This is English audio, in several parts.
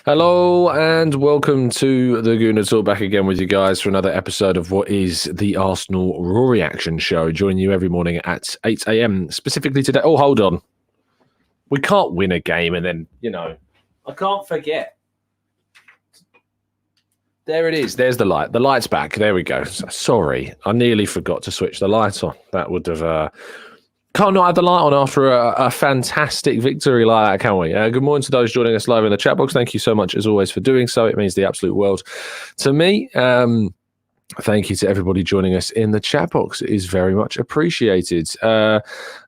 Hello and welcome to the Gooner Talk, back again with you guys for another episode of what is the Arsenal Raw Reaction Show. Joining you every morning at 8 a.m. specifically today. Oh, hold on. We can't win a game and then, I can't forget. There it is. There's the light. The light's back. There we go. Sorry. I nearly forgot to switch the light on. That would have... Can't not have the light on after a fantastic victory like that, can we? Good morning to those joining us live in the chat box. Thank you so much, as always, for doing so. It means the absolute world to me. Thank you to everybody joining us in the chat box. It is very much appreciated.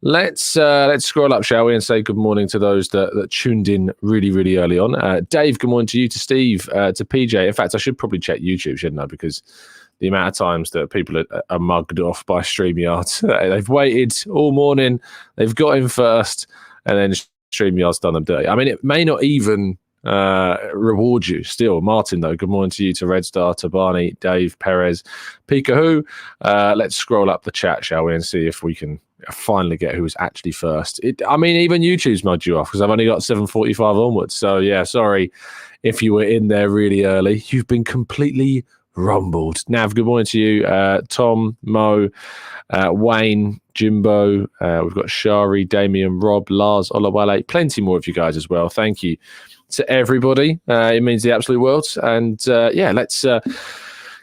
Let's scroll up, shall we, and say good morning to those that tuned in really, really early on. Dave, good morning to you, to Steve, to PJ. In fact, I should probably check YouTube, shouldn't I? Because the amount of times that people are mugged off by StreamYard. They've waited all morning, they've got in first, and then StreamYard's done them dirty. I mean, it may not even reward you still. Martin, though, good morning to you, to Red Star, to Barney, Dave, Perez, Pikahu. Let's scroll up the chat, shall we, and see if we can finally get who was actually first. I mean, even YouTube's mugged you off because I've only got 7:45 onwards. So, yeah, sorry if you were in there really early. You've been completely rumbled. Nav, good morning to you. Tom, Mo, Wayne, Jimbo. We've got Shari, Damien, Rob, Lars, Olawale. Plenty more of you guys as well. Thank you to everybody. It means the absolute world. And let's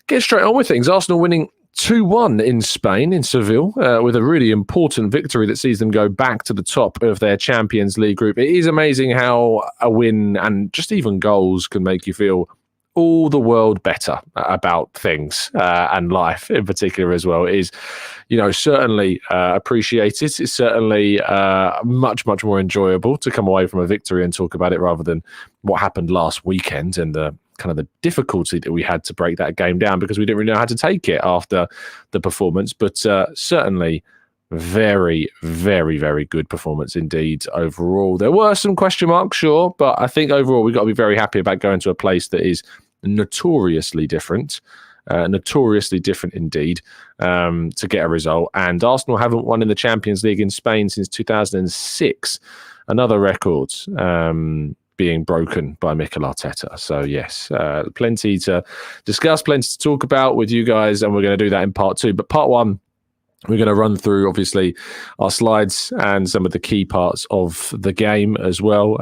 get straight on with things. Arsenal winning 2-1 in Spain, in Seville, with a really important victory that sees them go back to the top of their Champions League group. It is amazing how a win and just even goals can make you feel all the world better about things and life in particular as well. It is, certainly appreciated. It's certainly much, much more enjoyable to come away from a victory and talk about it rather than what happened last weekend and the kind of the difficulty that we had to break that game down because we didn't really know how to take it after the performance. But certainly very, very, very good performance indeed overall. There were some question marks, sure, but I think overall we've got to be very happy about going to a place that is notoriously different indeed, to get a result. And Arsenal haven't won in the Champions League in Spain since 2006. Another record being broken by Mikel Arteta. So yes, plenty to discuss, plenty to talk about with you guys, and we're going to do that in part two. But part one, we're going to run through, obviously, our slides and some of the key parts of the game as well.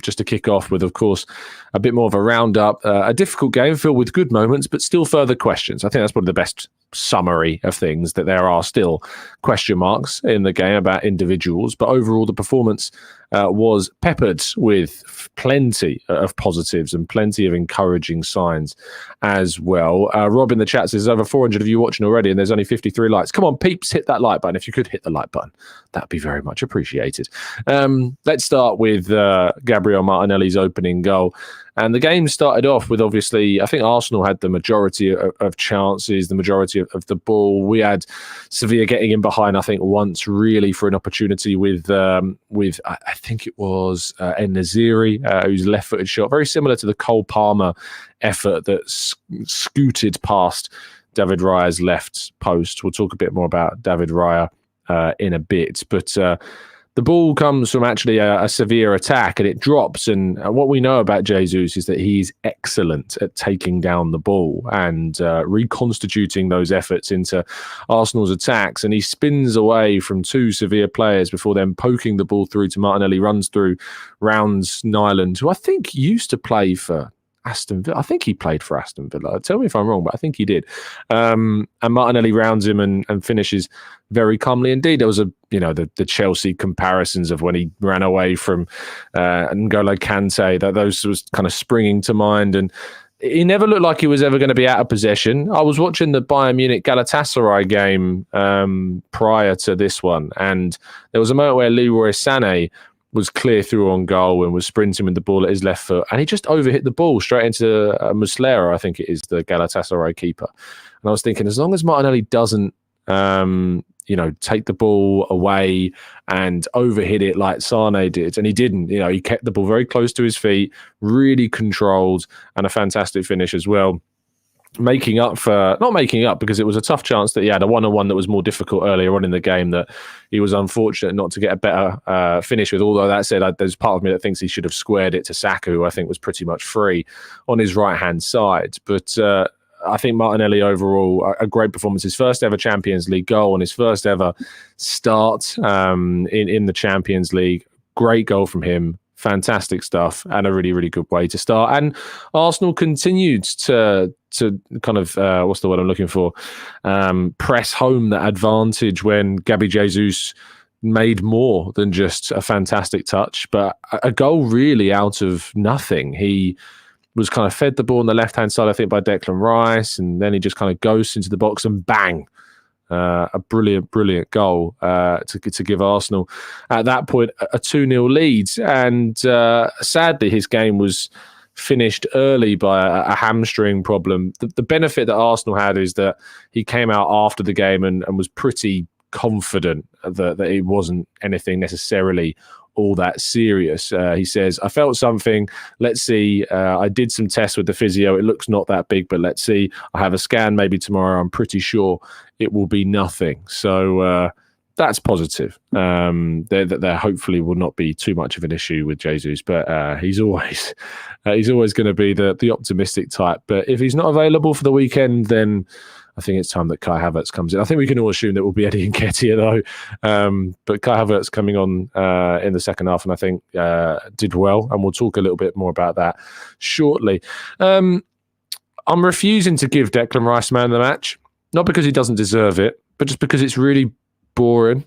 Just to kick off with, of course, a bit more of a roundup. A difficult game filled with good moments, but still further questions. I think that's probably the best summary of things, that there are still question marks in the game about individuals. But overall, the performance was peppered with plenty of positives and plenty of encouraging signs as well. Rob in the chat says, over 400 of you watching already, and there's only 53 likes. Come on, peeps, hit that like button. If you could hit the like button, that'd be very much appreciated. Let's start with Gabriel Martinelli's opening goal. And the game started off with, obviously, I think Arsenal had the majority of chances, the majority of the ball. We had Sevilla getting in behind, I think, once really for an opportunity with I think it was En-Nesyri, whose left-footed shot, very similar to the Cole Palmer effort that scooted past David Raya's left post. We'll talk a bit more about David Raya in a bit, but the ball comes from actually a Sevilla attack and it drops. And what we know about Jesus is that he's excellent at taking down the ball and reconstituting those efforts into Arsenal's attacks. And he spins away from two Sevilla players before then poking the ball through to Martinelli, runs through, rounds Nyland, who I think used to play for Aston Villa. I think he played for Aston Villa. Tell me if I'm wrong, but I think he did. And Martinelli rounds him and finishes very calmly indeed. There was the Chelsea comparisons of when he ran away from N'Golo Kante, that those was kind of springing to mind. And he never looked like he was ever going to be out of possession. I was watching the Bayern Munich Galatasaray game prior to this one, and there was a moment where Leroy Sané was clear through on goal and was sprinting with the ball at his left foot, and he just overhit the ball straight into Muslera, I think it is, the Galatasaray keeper. And I was thinking, as long as Martinelli doesn't take the ball away and overhit it like Sane did, and he didn't, he kept the ball very close to his feet, really controlled, and a fantastic finish as well. not making up, because it was a tough chance that he had a one-on-one that was more difficult earlier on in the game that he was unfortunate not to get a better finish with. Although that said, there's part of me that thinks he should have squared it to Saka, who I think was pretty much free on his right-hand side. But I think Martinelli overall, a great performance. His first ever Champions League goal and his first ever start in the Champions League. Great goal from him. Fantastic stuff, and a really, really good way to start. And Arsenal continued to kind of what's the word I'm looking for? Press home that advantage when Gabriel Jesus made more than just a fantastic touch, but a goal really out of nothing. He was kind of fed the ball on the left-hand side, I think, by Declan Rice, and then he just kind of goes into the box and bang. A brilliant goal to give Arsenal at that point a 2-0 lead. And sadly, his game was finished early by a hamstring problem. The benefit that Arsenal had is that he came out after the game and was pretty confident that it wasn't anything necessarily all that serious. He says, I felt something. Let's see. I did some tests with the physio. It looks not that big, but let's see. I have a scan maybe tomorrow. I'm pretty sure it will be nothing. So that's positive. There hopefully will not be too much of an issue with Jesus, but he's always going to be the optimistic type. But if he's not available for the weekend, then I think it's time that Kai Havertz comes in. I think we can all assume that will be Eddie Nketiah though. But Kai Havertz coming on in the second half, and I think did well. And we'll talk a little bit more about that shortly. I'm refusing to give Declan Rice man of the match, not because he doesn't deserve it, but just because it's really boring.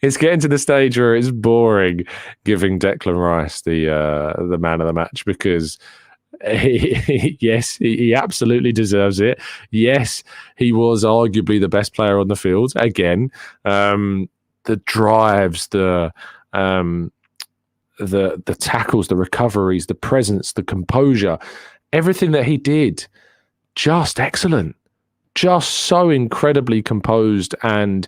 It's getting to the stage where it's boring giving Declan Rice the man of the match, because yes, he absolutely deserves it. Yes, he was arguably the best player on the field. Again, the drives, the tackles, the recoveries, the presence, the composure, everything that he did, just excellent. Just so incredibly composed. And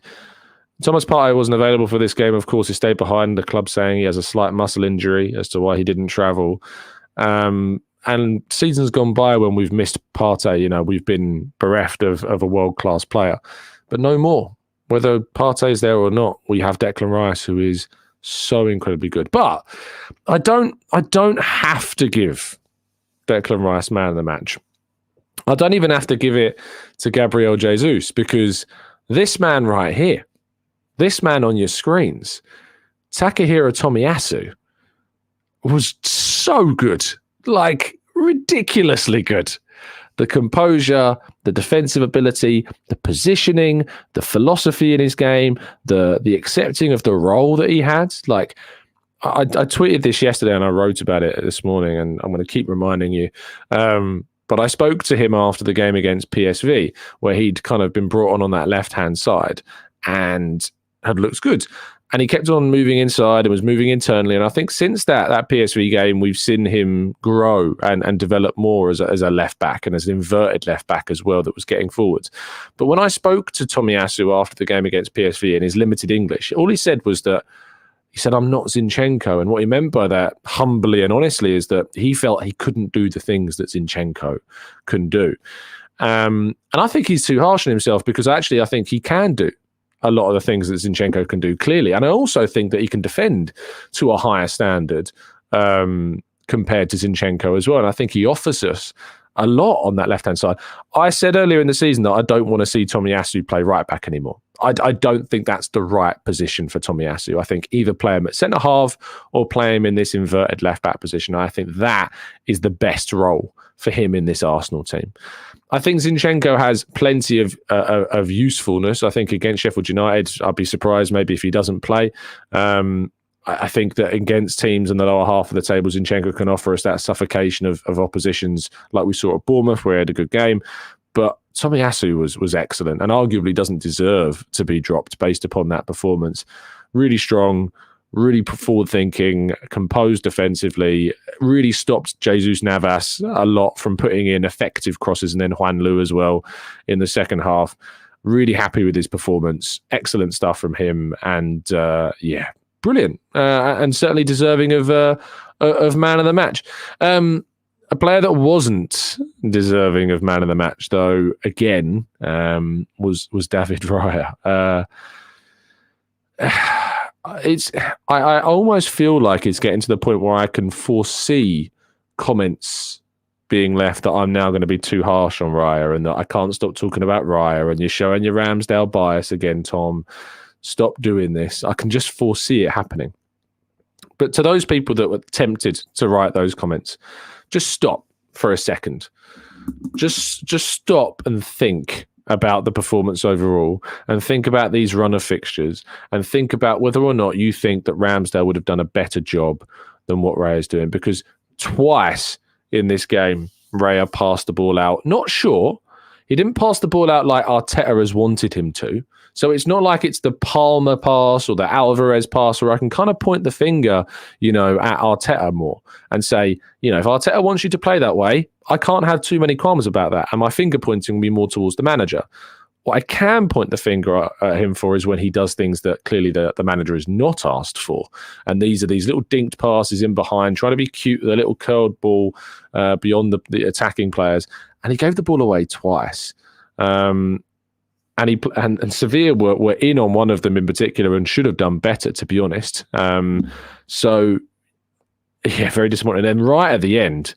Thomas Partey wasn't available for this game. Of course, he stayed behind, the club saying he has a slight muscle injury as to why he didn't travel. And seasons gone by when we've missed Partey, we've been bereft of a world-class player. But no more. Whether Partey's there or not, we have Declan Rice, who is so incredibly good. But I don't have to give Declan Rice man of the match. I don't even have to give it to Gabriel Jesus, because this man right here, this man on your screens, Takehiro Tomiyasu, was so good. Like, ridiculously good. The composure, the defensive ability, the positioning, the philosophy in his game, the accepting of the role that he had. Like, I tweeted this yesterday and I wrote about it this morning, and I'm going to keep reminding you. But I spoke to him after the game against PSV, where he'd kind of been brought on that left-hand side and had looked good. And he kept on moving inside and was moving internally. And I think since that PSV game, we've seen him grow and develop more as a left back, and as an inverted left back as well, that was getting forwards. But when I spoke to Tomiyasu after the game against PSV in his limited English, all he said was that he said, I'm not Zinchenko. And what he meant by that, humbly and honestly, is that he felt he couldn't do the things that Zinchenko can do. And I think he's too harsh on himself, because actually I think he can do a lot of the things that Zinchenko can do, clearly. And I also think that he can defend to a higher standard compared to Zinchenko as well. And I think he offers us a lot on that left-hand side. I said earlier in the season that I don't want to see Tomiyasu play right back anymore. I don't think that's the right position for Tomiyasu. I think either play him at centre-half or play him in this inverted left-back position. I think that is the best role for him in this Arsenal team. I think Zinchenko has plenty of usefulness. I think against Sheffield United, I'd be surprised maybe if he doesn't play. I think that against teams in the lower half of the table, Zinchenko can offer us that suffocation of oppositions like we saw at Bournemouth, where he had a good game. But Tomiyasu was excellent, and arguably doesn't deserve to be dropped based upon that performance. Really strong, really forward-thinking, composed defensively, really stopped Jesus Navas a lot from putting in effective crosses, and then Juan Lu as well in the second half. Really happy with his performance. Excellent stuff from him, and brilliant, and certainly deserving of man of the match. A player that wasn't deserving of man of the match, though, again, was David Raya. I almost feel like it's getting to the point where I can foresee comments being left that I'm now going to be too harsh on Raya and that I can't stop talking about Raya and you're showing your Ramsdale bias again, Tom. Stop doing this. I can just foresee it happening. But to those people that were tempted to write those comments, just stop for a second. Just stop and think about the performance overall and think about these run of fixtures and think about whether or not you think that Ramsdale would have done a better job than what Raya is doing. Because twice in this game, Raya passed the ball out. Not sure. He didn't pass the ball out like Arteta has wanted him to. So it's not like it's the Palmer pass or the Alvarez pass where I can kind of point the finger, at Arteta more and say, if Arteta wants you to play that way, I can't have too many qualms about that. And my finger pointing will be more towards the manager. What I can point the finger at him for is when he does things that clearly the manager is not asked for. And these are these little dinked passes in behind, trying to be cute with a little curled ball beyond the attacking players. And he gave the ball away twice. And Sevilla were in on one of them in particular and should have done better, to be honest. So, very disappointing. And right at the end,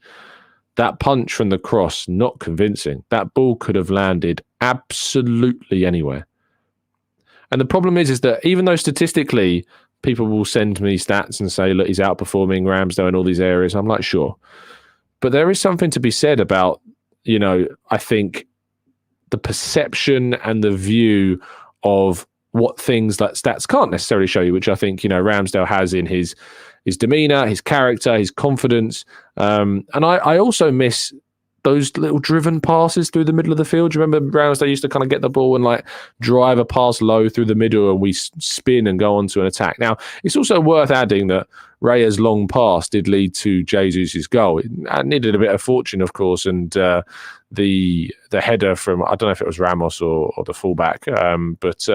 that punch from the cross, not convincing. That ball could have landed absolutely anywhere. And the problem is that even though statistically people will send me stats and say, look, he's outperforming Ramsdale in all these areas, I'm like, sure. But there is something to be said about, I think the perception and the view of what things like stats can't necessarily show you, which I think, Ramsdale has in his demeanour, his character, his confidence. And I also miss those little driven passes through the middle of the field. Do you remember Ramsdale used to kind of get the ball and drive a pass low through the middle and we spin and go on to an attack? Now, it's also worth adding that Raya's long pass did lead to Jesus' goal. It needed a bit of fortune, of course, and the header from, I don't know if it was Ramos or the fullback, but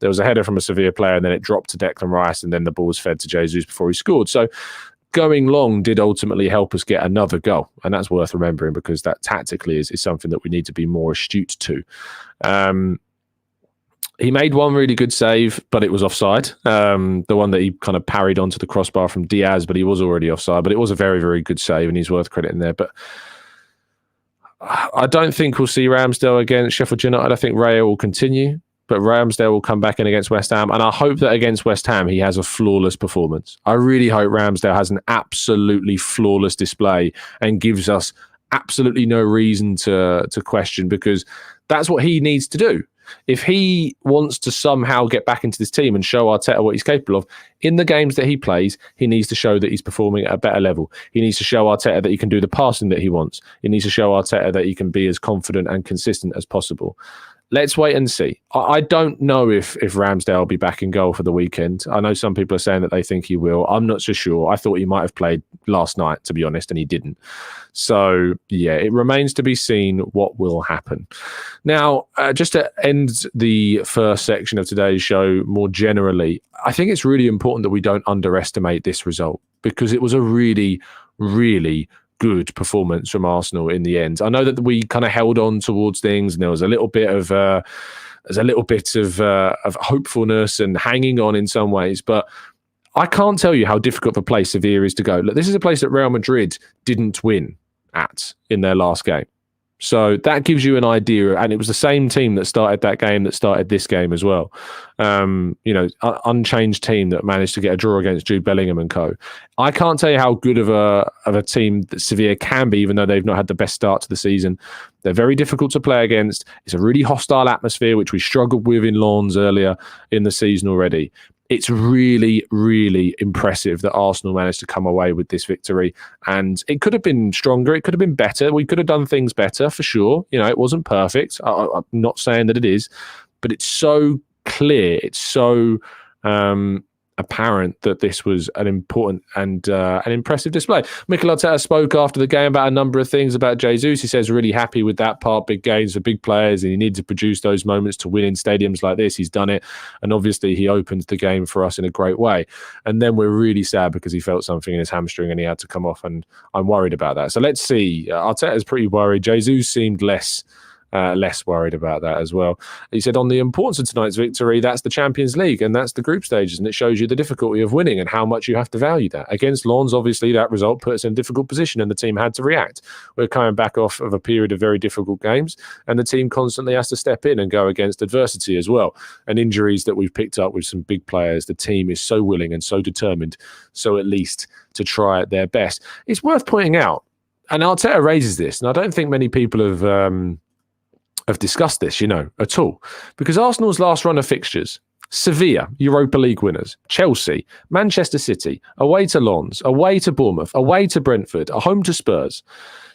there was a header from a Sevilla player and then it dropped to Declan Rice and then the ball was fed to Jesus before he scored. So going long did ultimately help us get another goal. And that's worth remembering because that tactically is something that we need to be more astute to. He made one really good save, but it was offside. The one that he kind of parried onto the crossbar from Diaz, but he was already offside. But it was a very, very good save and he's worth crediting there. But I don't think we'll see Ramsdale against Sheffield United. I think Raya will continue. But Ramsdale will come back in against West Ham. And I hope that against West Ham, he has a flawless performance. I really hope Ramsdale has an absolutely flawless display and gives us absolutely no reason to question, because that's what he needs to do. If he wants to somehow get back into this team and show Arteta what he's capable of, in the games that he plays, he needs to show that he's performing at a better level. He needs to show Arteta that he can do the passing that he wants. He needs to show Arteta that he can be as confident and consistent as possible. Let's wait and see. I don't know if Ramsdale will be back in goal for the weekend. I know some people are saying that they think he will. I'm not so sure. I thought he might have played last night, to be honest, and he didn't. So, yeah, it remains to be seen what will happen. Now, just to end the first section of today's show more generally, I think it's really important that we don't underestimate this result because it was a really, really good performance from Arsenal in the end. I know that we kind of held on towards things, and there was a little bit of hopefulness and hanging on in some ways, but I can't tell you how difficult of a place Sevilla is to go. Look, this is a place that Real Madrid didn't win at in their last game. So that gives you an idea, and it was the same team that started that game that started this game as well. Unchanged team that managed to get a draw against Jude Bellingham and co. I can't tell you how good of a team that Sevilla can be, even though they've not had the best start to the season. They're very difficult to play against. It's a really hostile atmosphere, which we struggled with in Lens earlier in the season already. It's really, really impressive that Arsenal managed to come away with this victory. And it could have been stronger. It could have been better. We could have done things better, for sure. It wasn't perfect. I'm not saying that it is. But it's so clear. It's so apparent that this was an important and an impressive display. Mikel Arteta spoke after the game about a number of things about Jesus. He says really happy with that part, big games for big players, and he needs to produce those moments to win in stadiums like this. He's done it, and obviously he opened the game for us in a great way. And then we're really sad because he felt something in his hamstring and he had to come off, and I'm worried about that. So let's see. Arteta's pretty worried. Jesus seemed less worried about that as well. He said on the importance of tonight's victory, that's the Champions League and that's the group stages, and it shows you the difficulty of winning and how much you have to value that. Against Lens, obviously that result put us in a difficult position and the team had to react. We're coming back off of a period of very difficult games, and the team constantly has to step in and go against adversity as well, and injuries that we've picked up with some big players. The team is so willing and so determined, so at least to try their best. It's worth pointing out, and Arteta raises this, and I don't think many people have discussed this, at all. Because Arsenal's last run of fixtures, Sevilla, Europa League winners, Chelsea, Manchester City, away to Lens, away to Bournemouth, away to Brentford, a home to Spurs.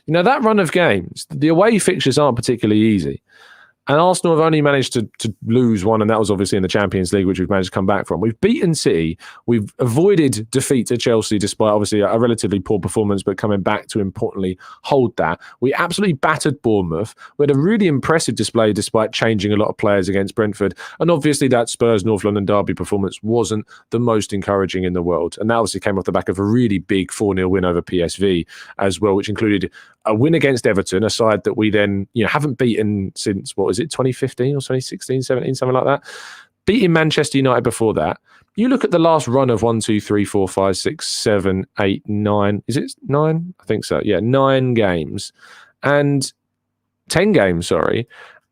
That run of games, the away fixtures aren't particularly easy. And Arsenal have only managed to lose one, and that was obviously in the Champions League, which we've managed to come back from. We've beaten City. We've avoided defeat to Chelsea, despite obviously a relatively poor performance, but coming back to importantly hold that. We absolutely battered Bournemouth. We had a really impressive display despite changing a lot of players against Brentford. And obviously that Spurs North London derby performance wasn't the most encouraging in the world. And that obviously came off the back of a really big 4-0 win over PSV as well, which included a win against Everton, a side that we then haven't beaten since, 2015 or 2016, 17, something like that. Beating Manchester United before that. You look at the last run of 1, 2, 3, 4, 5, 6, 7, 8, 9. Is it 9? I think so. Yeah, 9 games and 10 games, sorry.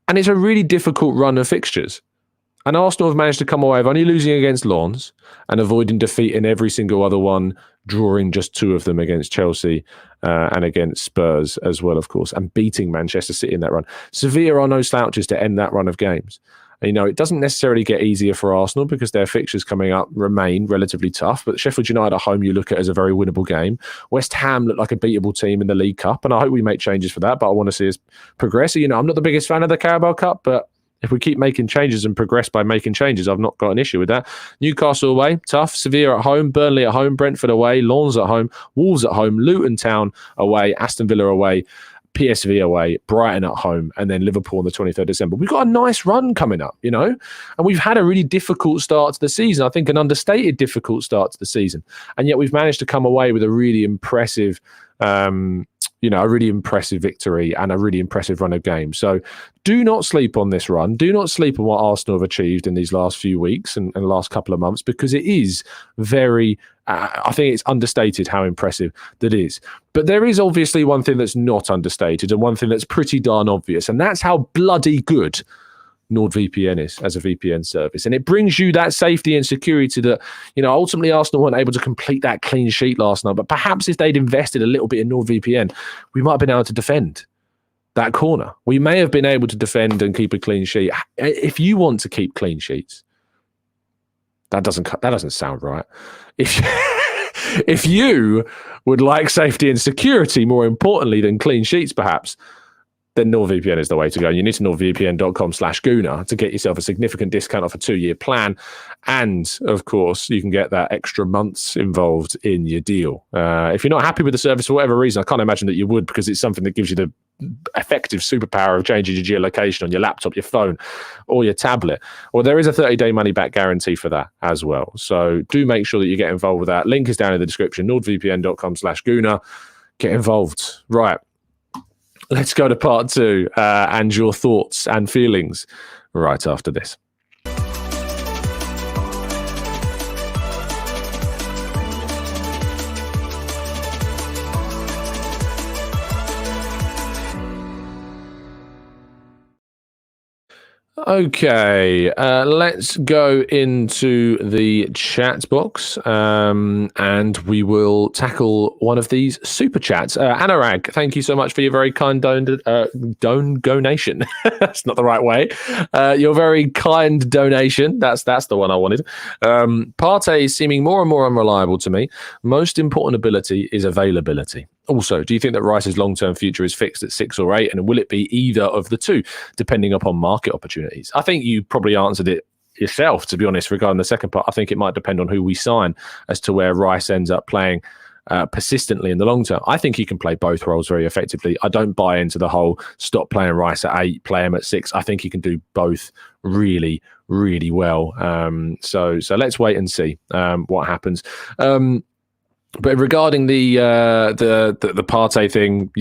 And it's a really difficult run of fixtures. And Arsenal have managed to come away with only losing against Lens and avoiding defeat in every single other one, drawing just 2 of them against Chelsea and against Spurs as well, of course, and beating Manchester City in that run. Sevilla are no slouches to end that run of games. And, it doesn't necessarily get easier for Arsenal because their fixtures coming up remain relatively tough. But Sheffield United at home, you look at as a very winnable game. West Ham look like a beatable team in the League Cup, and I hope we make changes for that. But I want to see us progress. I'm not the biggest fan of the Carabao Cup, but if we keep making changes and progress by making changes, I've not got an issue with that. Newcastle away, tough. Sevilla at home, Burnley at home, Brentford away, Lens at home, Wolves at home, Luton Town away, Aston Villa away, PSV away, Brighton at home, and then Liverpool on the 23rd December. We've got a nice run coming up, and we've had a really difficult start to the season. I think an understated difficult start to the season. And yet we've managed to come away with a really impressive a really impressive victory and a really impressive run of games. So do not sleep on this run. Do not sleep on what Arsenal have achieved in these last few weeks and last couple of months, because it is very, I think it's understated how impressive that is. But there is obviously one thing that's not understated and one thing that's pretty darn obvious, and that's how bloody good NordVPN is as a VPN service. And it brings you that safety and security that, ultimately Arsenal weren't able to complete that clean sheet last night. But perhaps if they'd invested a little bit in NordVPN, we might have been able to defend that corner. We may have been able to defend and keep a clean sheet. If you want to keep clean sheets, that doesn't sound right. If you would like safety and security more importantly than clean sheets, perhaps, then NordVPN is the way to go. You need to nordvpn.com/Gooner to get yourself a significant discount off a 2-year plan. And, of course, you can get that extra months involved in your deal. If you're not happy with the service for whatever reason, I can't imagine that you would, because it's something that gives you the effective superpower of changing your geolocation on your laptop, your phone, or your tablet. Well, there is a 30-day money-back guarantee for that as well. So do make sure that you get involved with that. Link is down in the description, nordvpn.com/Gooner. Get involved. Right. Let's go to part 2 and your thoughts and feelings right after this. Okay, let's go into the chat box and we will tackle one of these super chats. Anurag, thank you so much for your very kind donation. That's not the right way. Your very kind donation. That's the one I wanted. Partey is seeming more and more unreliable to me. Most important ability is availability. Also, do you think that Rice's long-term future is fixed at 6 or 8, and will it be either of the two, depending upon market opportunities? I think you probably answered it yourself, to be honest, regarding the second part. I think it might depend on who we sign as to where Rice ends up playing persistently in the long term. I think he can play both roles very effectively. I don't buy into the whole stop playing Rice at 8, play him at 6. I think he can do both really, really well. So let's wait and see what happens. But regarding the Partey thing,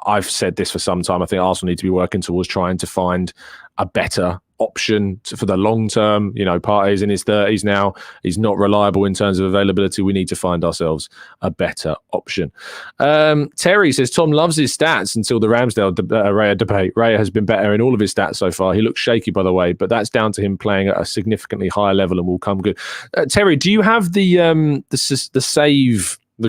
I've said this for some time. I think Arsenal need to be working towards trying to find a better option for the long term. Partey's in his 30s now. He's not reliable in terms of availability. We need to find ourselves a better option. Terry says Tom loves his stats until the Ramsdale Raya debate. Raya has been better in all of his stats so far. He looks shaky, by the way, but that's down to him playing at a significantly higher level and will come good. Terry, do you have the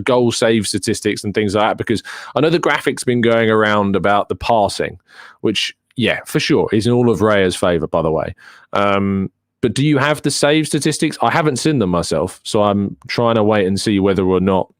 goal save statistics and things like that? Because I know the graphic's been going around about the passing, which, yeah, for sure, is in all of Raya's favour, by the way. But do you have the save statistics? I haven't seen them myself, so I'm trying to wait and see whether or not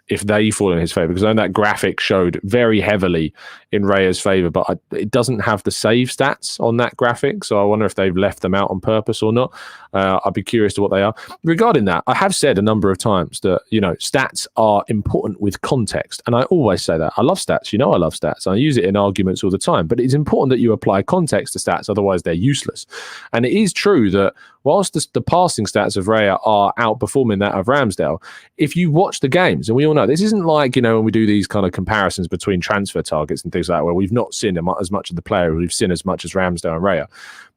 if they fall in his favour, because I know that graphic showed very heavily in Raya's favour, but it doesn't have the save stats on that graphic, so I wonder if they've left them out on purpose or not. I'd be curious to what they are. Regarding that, I have said a number of times that, stats are important with context, and I always say that. I love stats. I love stats. I use it in arguments all the time, but it's important that you apply context to stats, otherwise they're useless. And it is true that whilst the passing stats of Raya are outperforming that of Ramsdale, if you watch the games, and we all know this isn't like, when we do these kind of comparisons between transfer targets and things like that, where we've not seen as much of the player, we've seen as much as Ramsdale and Raya.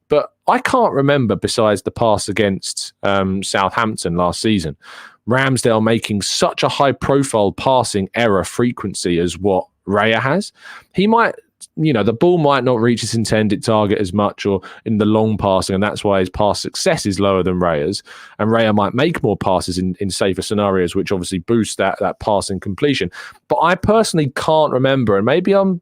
But I can't remember, besides the pass against Southampton last season, Ramsdale making such a high-profile passing error frequency as what Raya has. He might, the ball might not reach its intended target as much or in the long passing, and that's why his pass success is lower than Raya's. And Raya might make more passes in safer scenarios, which obviously boosts that passing completion. But I personally can't remember, and maybe I'm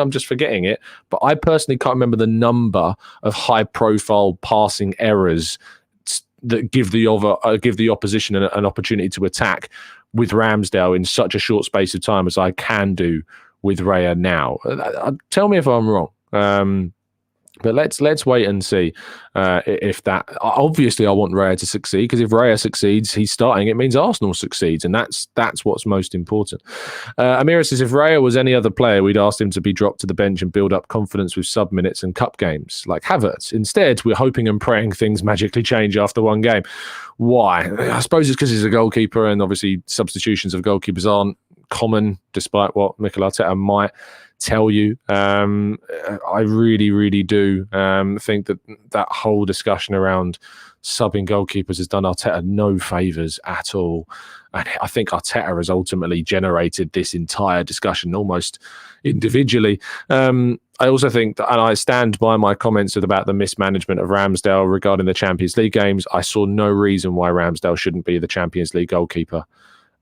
just forgetting it, but I personally can't remember the number of high-profile passing errors that give the opposition an opportunity to attack with Ramsdale in such a short space of time as I can do with Raya now. Tell me if I'm wrong. But let's wait and see if that. Obviously, I want Raya to succeed, because if Raya succeeds, he's starting. It means Arsenal succeeds, and that's what's most important. Amira says if Raya was any other player, we'd ask him to be dropped to the bench and build up confidence with sub minutes and cup games like Havertz. Instead, we're hoping and praying things magically change after one game. Why? I suppose it's because he's a goalkeeper, and obviously substitutions of goalkeepers aren't common, despite what Mikel Arteta might tell you. I really, really do think that whole discussion around subbing goalkeepers has done Arteta no favours at all. And I think Arteta has ultimately generated this entire discussion almost individually. I also think that, and I stand by my comments about the mismanagement of Ramsdale regarding the Champions League games. I saw no reason why Ramsdale shouldn't be the Champions League goalkeeper.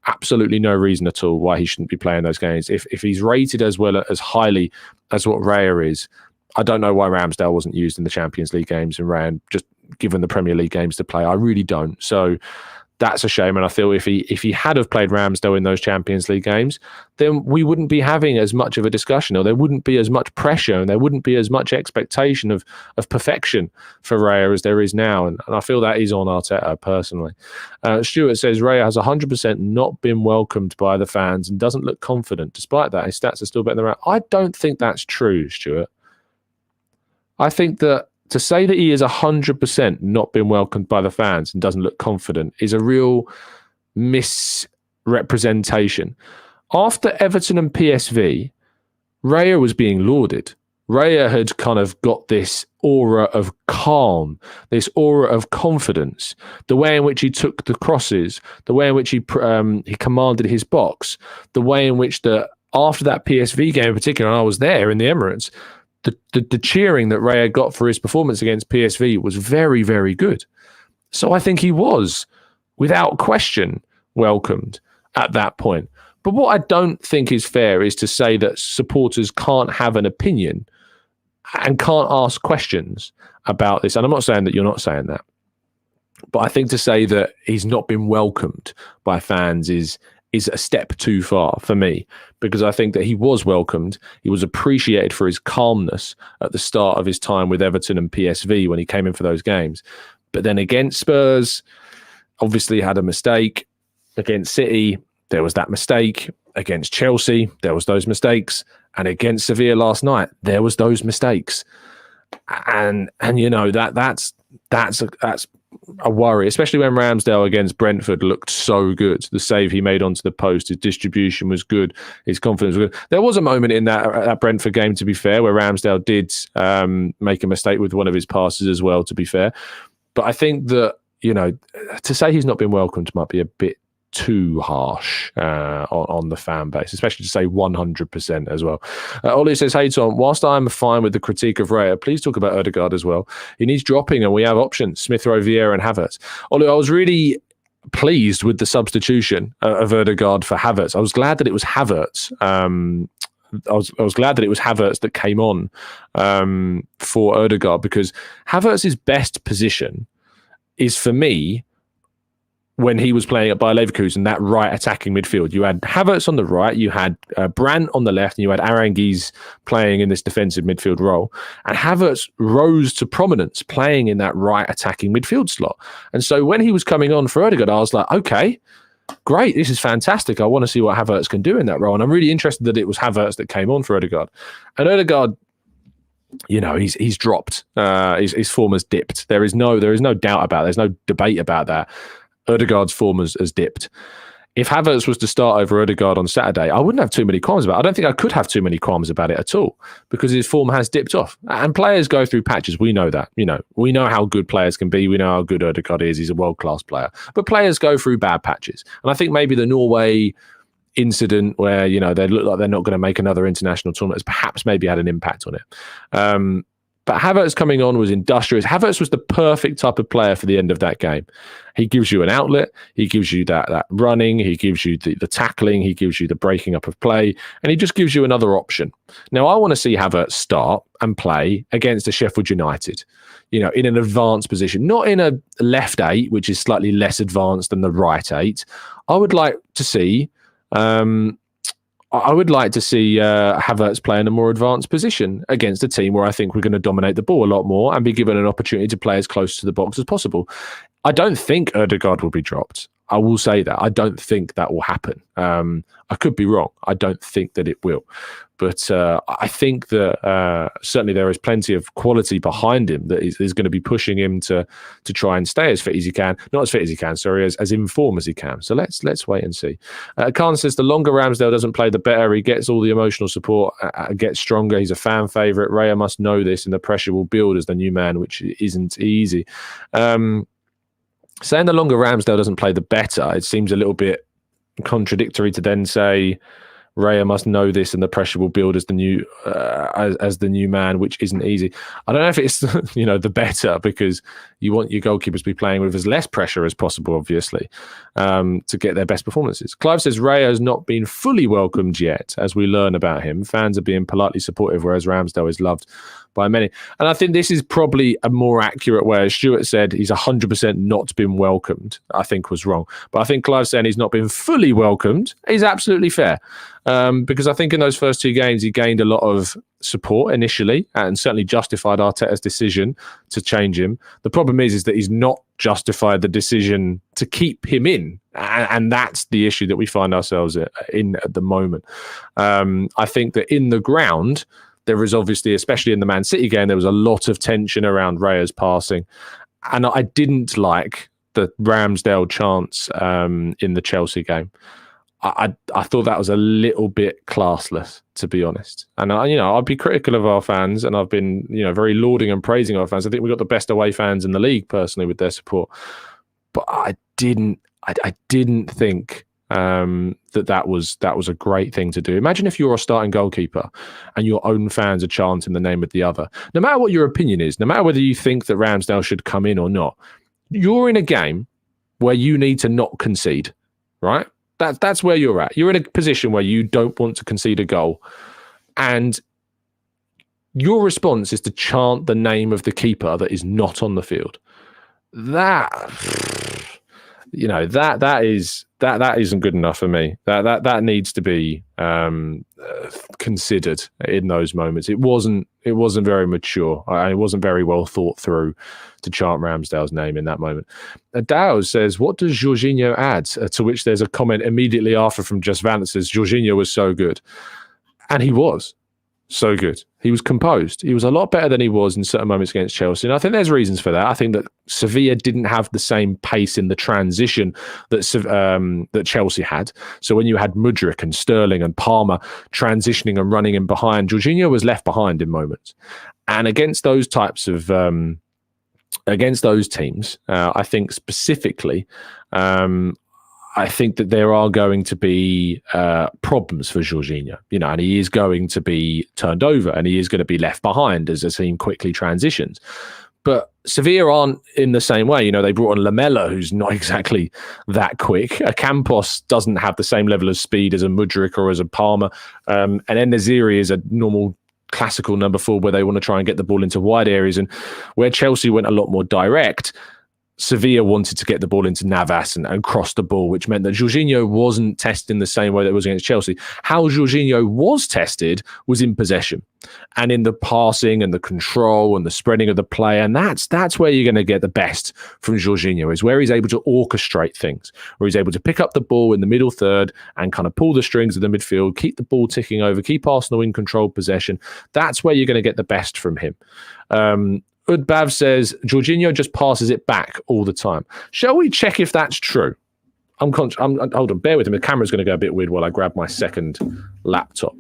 Absolutely no reason at all why he shouldn't be playing those games. If he's rated as well as highly as what Raya is, I don't know why Ramsdale wasn't used in the Champions League games and ran just given the Premier League games to play. I really don't. So that's a shame. And I feel if he had have played Ramsdale in those Champions League games, then we wouldn't be having as much of a discussion, or there wouldn't be as much pressure, and there wouldn't be as much expectation of perfection for Raya as there is now. And I feel that is on Arteta personally. Stuart says Raya has 100% not been welcomed by the fans and doesn't look confident. Despite that, his stats are still better than Raya. I don't think that's true, Stuart. I think that to say that he is 100% not been welcomed by the fans and doesn't look confident is a real misrepresentation. After Everton and PSV, Raya was being lauded. Raya had kind of got this aura of calm, this aura of confidence, the way in which he took the crosses, the way in which he commanded his box, the way in which after that PSV game in particular, and I was there in the Emirates, the cheering that Raya got for his performance against PSV was very, very good. So I think he was, without question, welcomed at that point. But what I don't think is fair is to say that supporters can't have an opinion and can't ask questions about this. And I'm not saying that you're not saying that. But I think to say that he's not been welcomed by fans is is a step too far for me, because I think that he was welcomed. He was appreciated for his calmness at the start of his time with Everton and PSV when he came in for those games. But then against Spurs, obviously had a mistake. Against City, there was that mistake. Against Chelsea, there was those mistakes. And against Sevilla last night, there was those mistakes. And you know, that's a worry, especially when Ramsdale against Brentford looked so good. The save he made onto the post, his distribution was good, his confidence was good. There was a moment in that Brentford game, to be fair, where Ramsdale did make a mistake with one of his passes as well, to be fair. But I think that, you know, to say he's not been welcomed might be a bit too harsh on the fan base, especially to say 100% as well. Ollie says, hey Tom, whilst I'm fine with the critique of Raya, please talk about Ødegaard as well. He needs dropping and we have options, Smith Rowe, Vieira and Havertz. Ollie, I was really pleased with the substitution of Ødegaard for Havertz. I was glad that it was Havertz. I was glad that it was Havertz that came on for Ødegaard, because Havertz's best position is, for me, when he was playing at Bayer Leverkusen, that right attacking midfield. You had Havertz on the right, you had Brandt on the left, and you had Aranguiz playing in this defensive midfield role. And Havertz rose to prominence playing in that right attacking midfield slot. And so when he was coming on for Ødegaard, I was like, okay, great, this is fantastic. I want to see what Havertz can do in that role. And I'm really interested that it was Havertz that came on for Ødegaard. And Ødegaard, you know, he's dropped. His form has dipped. There is no doubt about it. There's no debate about that. Ødegaard's form has dipped. If Havertz was to start over Ødegaard on Saturday, I wouldn't have too many qualms about it. I don't think I could have too many qualms about it at all, because his form has dipped off. And players go through patches. We know that. You know, we know how good players can be. We know how good Ødegaard is. He's a world-class player. But players go through bad patches. And I think maybe the Norway incident where, you know, they look like they're not going to make another international tournament has perhaps maybe had an impact on it. But Havertz coming on was industrious. Havertz was the perfect type of player for the end of that game. He gives you an outlet. He gives you that running. He gives you the tackling. He gives you the breaking up of play. And he just gives you another option. Now, I want to see Havertz start and play against a Sheffield United, you know, in an advanced position, not in a left 8, which is slightly less advanced than the right 8. I would like to see Havertz play in a more advanced position against a team where I think we're going to dominate the ball a lot more and be given an opportunity to play as close to the box as possible. I don't think Ødegaard will be dropped. I will say that. I don't think that will happen. I could be wrong. I don't think that it will. But I think that certainly there is plenty of quality behind him that is going to be pushing him to try and stay as fit as he can. Not as fit as he can, sorry, as in form as he can. So let's wait and see. Khan says the longer Ramsdale doesn't play, the better. He gets all the emotional support, gets stronger. He's a fan favourite. Raya must know this, and the pressure will build as the new man, which isn't easy. Saying the longer Ramsdale doesn't play, the better, it seems a little bit contradictory to then say Raya must know this and the pressure will build as the new man, which isn't easy. I don't know if it's the better, because you want your goalkeepers to be playing with as less pressure as possible, obviously, to get their best performances. Clive says Raya has not been fully welcomed yet. As we learn about him, fans are being politely supportive, whereas Ramsdale is loved by many. And I think this is probably a more accurate way. As Stuart said, he's 100% not been welcomed, I think was wrong. But I think Clive saying he's not been fully welcomed is absolutely fair. Because I think in those first 2 games, he gained a lot of support initially and certainly justified Arteta's decision to change him. The problem is that he's not justified the decision to keep him in. And that's the issue that we find ourselves in at the moment. I think that in the ground, there is obviously, especially in the Man City game, there was a lot of tension around Raya's passing. And I didn't like the Ramsdale chance in the Chelsea game. I thought that was a little bit classless, to be honest. And I'd be critical of our fans, and I've been very lauding and praising our fans. I think we've got the best away fans in the league, personally, with their support. But I didn't think that was a great thing to do. Imagine if you're a starting goalkeeper and your own fans are chanting the name of the other. No matter what your opinion is, no matter whether you think that Ramsdale should come in or not, you're in a game where you need to not concede, right? That's where you're at. You're in a position where you don't want to concede a goal, and your response is to chant the name of the keeper that is not on the field. That that isn't good enough for me. That needs to be considered in those moments. It wasn't very mature. It wasn't very well thought through to chant Ramsdale's name in that moment. Dow says, "What does Jorginho add?" To which there's a comment immediately after from Just Van that says, "Jorginho was so good," and he was so good. He was composed. He was a lot better than he was in certain moments against Chelsea. And I think there's reasons for that. I think that Sevilla didn't have the same pace in the transition that Chelsea had. So when you had Mudryk and Sterling and Palmer transitioning and running in behind, Jorginho was left behind in moments. And against those types of against those teams, I think specifically, I think that there are going to be problems for Jorginho, and he is going to be turned over and he is going to be left behind as the team quickly transitions. But Sevilla aren't in the same way. They brought on Lamela, who's not exactly that quick. A Campos doesn't have the same level of speed as a Mudryk or as a Palmer. And En-Nesyri is a normal classical number 4 where they want to try and get the ball into wide areas. And where Chelsea went a lot more direct, Sevilla wanted to get the ball into Navas and cross the ball, which meant that Jorginho wasn't tested in the same way that it was against Chelsea. How Jorginho was tested was in possession and in the passing and the control and the spreading of the play. And that's where you're going to get the best from Jorginho, is where he's able to orchestrate things, where he's able to pick up the ball in the middle third and kind of pull the strings of the midfield, keep the ball ticking over, keep Arsenal in controlled possession. That's where you're going to get the best from him. Udbav says, Jorginho just passes it back all the time. Shall we check if that's true? Hold on, bear with me. The camera's going to go a bit weird while I grab my second laptop.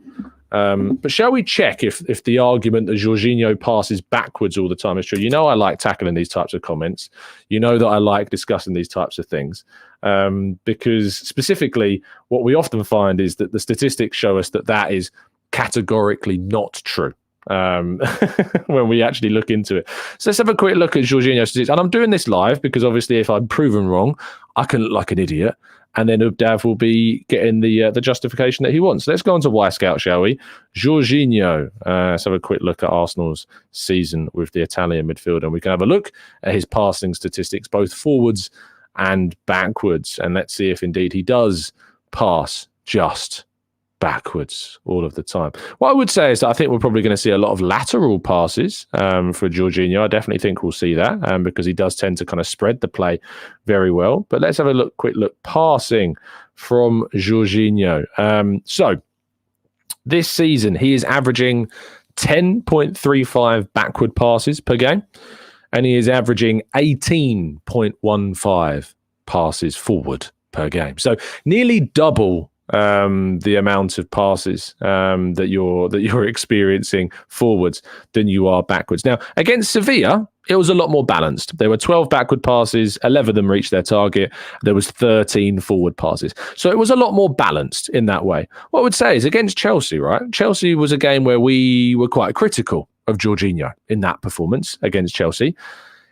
But shall we check if the argument that Jorginho passes backwards all the time is true? I like tackling these types of comments. That I like discussing these types of things. Because specifically, what we often find is that the statistics show us that is categorically not true. When we actually look into it. So let's have a quick look at Jorginho's statistics. And I'm doing this live because obviously if I'm proven wrong, I can look like an idiot. And then Ubdav will be getting the justification that he wants. So let's go on to Y-Scout, shall we? Jorginho. Let's have a quick look at Arsenal's season with the Italian midfielder. And we can have a look at his passing statistics, both forwards and backwards. And let's see if indeed he does pass just backwards all of the time. What I would say is that I think we're probably going to see a lot of lateral passes for Jorginho. I definitely think we'll see that because he does tend to kind of spread the play very well. But let's have a quick look passing from Jorginho. So this season, he is averaging 10.35 backward passes per game, and he is averaging 18.15 passes forward per game. So nearly double the amount of passes that you're experiencing forwards than you are backwards. Now, against Sevilla, it was a lot more balanced. There were 12 backward passes, 11 of them reached their target. There was 13 forward passes. So it was a lot more balanced in that way. What I would say is against Chelsea, right? Chelsea was a game where we were quite critical of Jorginho in that performance against Chelsea.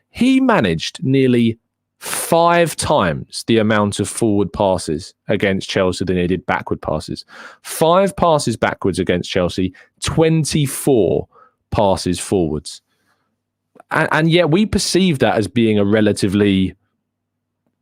He managed nearly 5 times the amount of forward passes against Chelsea than he did backward passes. 5 passes backwards against Chelsea, 24 passes forwards. And yet we perceive that as being a relatively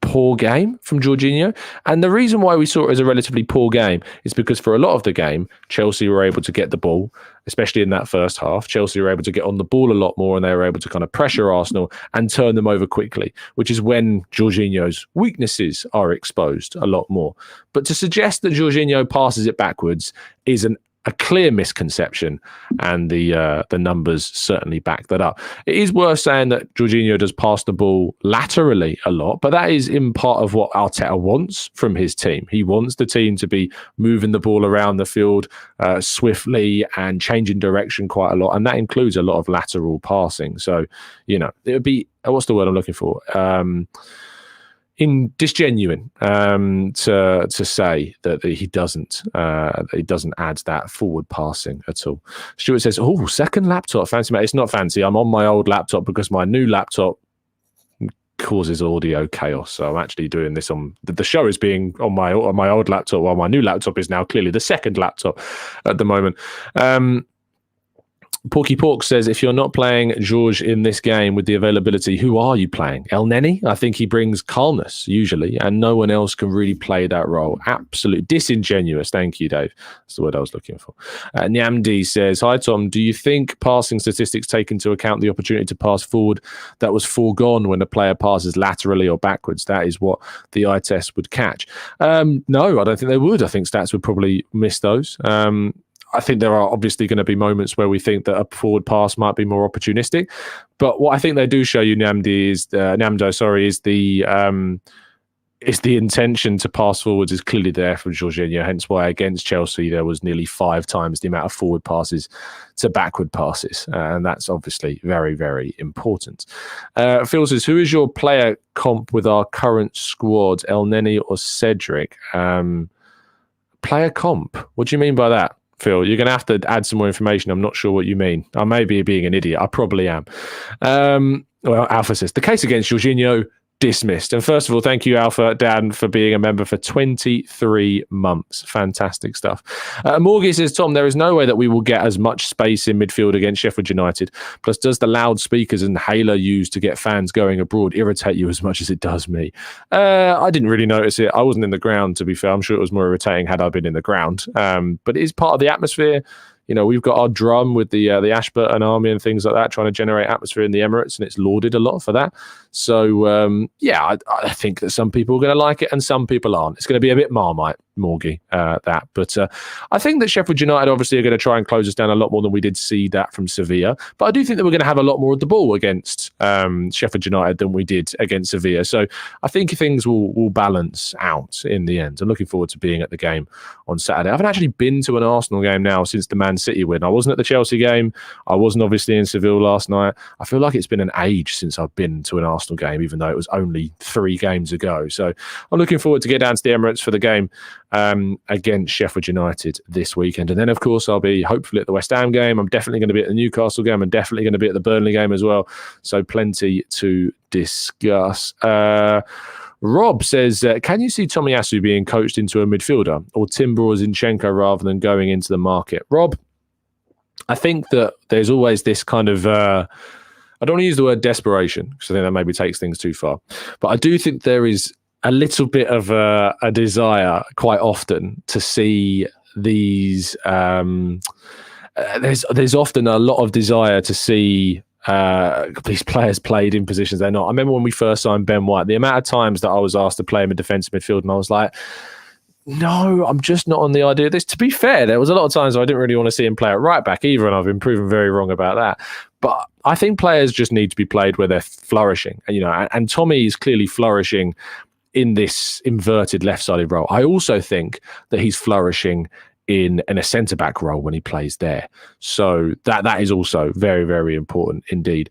poor game from Jorginho. And the reason why we saw it as a relatively poor game is because for a lot of the game, Chelsea were able to get the ball, especially in that first half. Chelsea were able to get on the ball a lot more and they were able to kind of pressure Arsenal and turn them over quickly, which is when Jorginho's weaknesses are exposed a lot more. But to suggest that Jorginho passes it backwards is a clear misconception, and the numbers certainly back that up. It is worth saying that Jorginho does pass the ball laterally a lot, but that is in part of what Arteta wants from his team. He wants the team to be moving the ball around the field swiftly and changing direction quite a lot, and that includes a lot of lateral passing. So, it would be, what's the word I'm looking for? Disgenuine to say that he doesn't add that forward passing at all. Stuart says, "Oh, second laptop, fancy mate." It's not fancy. I'm on my old laptop because my new laptop causes audio chaos. So I'm actually doing this on the show is being on my old laptop, while my new laptop is now clearly the second laptop at the moment. Porky Pork says, if you're not playing George in this game with the availability, who are you playing? El Neni? I think he brings calmness, usually, and no one else can really play that role. Absolutely disingenuous. Thank you, Dave. That's the word I was looking for. Nyamdi says, hi, Tom. Do you think passing statistics take into account the opportunity to pass forward that was foregone when a player passes laterally or backwards? That is what the eye test would catch. No, I don't think they would. I think stats would probably miss those. I think there are obviously going to be moments where we think that a forward pass might be more opportunistic. But what I think they do show you, Namdo, is the intention to pass forwards is clearly there from Jorginho. Hence why against Chelsea there was nearly 5 times the amount of forward passes to backward passes, and that's obviously very, very important. Phil says, who is your player comp with our current squad, El Neni or Cedric? Player comp? What do you mean by that, Phil? You're going to have to add some more information. I'm not sure what you mean. I may be being an idiot. I probably am. Well, Alpha says, the case against Jorginho, dismissed. And first of all, thank you, Alpha Dan, for being a member for 23 months. Fantastic stuff. Morgie says, Tom, there is no way that we will get as much space in midfield against Sheffield United. Plus, does the loudspeakers and hailer used to get fans going abroad irritate you as much as it does me? I didn't really notice it. I wasn't in the ground, to be fair. I'm sure it was more irritating had I been in the ground. But it is part of the atmosphere. You know, we've got our drum with the Ashburton Army and things like that, trying to generate atmosphere in the Emirates, and it's lauded a lot for that. So, I think that some people are going to like it and some people aren't. It's going to be a bit Marmite, Morgie, that. But I think that Sheffield United obviously are going to try and close us down a lot more than we did see that from Sevilla. But I do think that we're going to have a lot more of the ball against Sheffield United than we did against Sevilla. So I think things will balance out in the end. I'm looking forward to being at the game on Saturday. I haven't actually been to an Arsenal game now since the Man City win. I wasn't at the Chelsea game. I wasn't obviously in Seville last night. I feel like it's been an age since I've been to an Arsenal game, even though it was only 3 games ago. So I'm looking forward to get down to the Emirates for the game against Sheffield United this weekend. And then, of course, I'll be hopefully at the West Ham game. I'm definitely going to be at the Newcastle game and definitely going to be at the Burnley game as well. So plenty to discuss. Rob says, can you see Tomiyasu being coached into a midfielder or Timber or Zinchenko rather than going into the market? Rob, I think that there's always this kind of... I don't want to use the word desperation because I think that maybe takes things too far. But I do think there is a little bit of a desire quite often to see these... there's often a lot of desire to see these players played in positions they're not. I remember when we first signed Ben White, the amount of times that I was asked to play him in defensive midfield and I was like, no, I'm just not on the idea of this. To be fair, there was a lot of times I didn't really want to see him play at right back either, and I've been proven very wrong about that. But I think players just need to be played where they're flourishing. And Tommy is clearly flourishing in this inverted left-sided role. I also think that he's flourishing in a centre-back role when he plays there. So that is also very, very important indeed.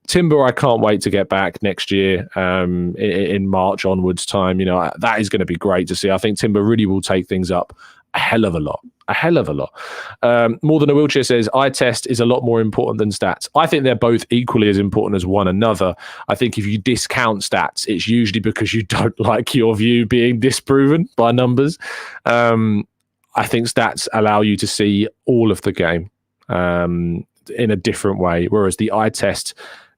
Timber, I can't wait to get back next year in March onwards time. That is going to be great to see. I think Timber really will take things up a hell of a lot. More Than a Wheelchair says, eye test is a lot more important than stats. I think they're both equally as important as one another. I think if you discount stats, it's usually because you don't like your view being disproven by numbers. I think stats allow you to see all of the game in a different way, whereas the eye test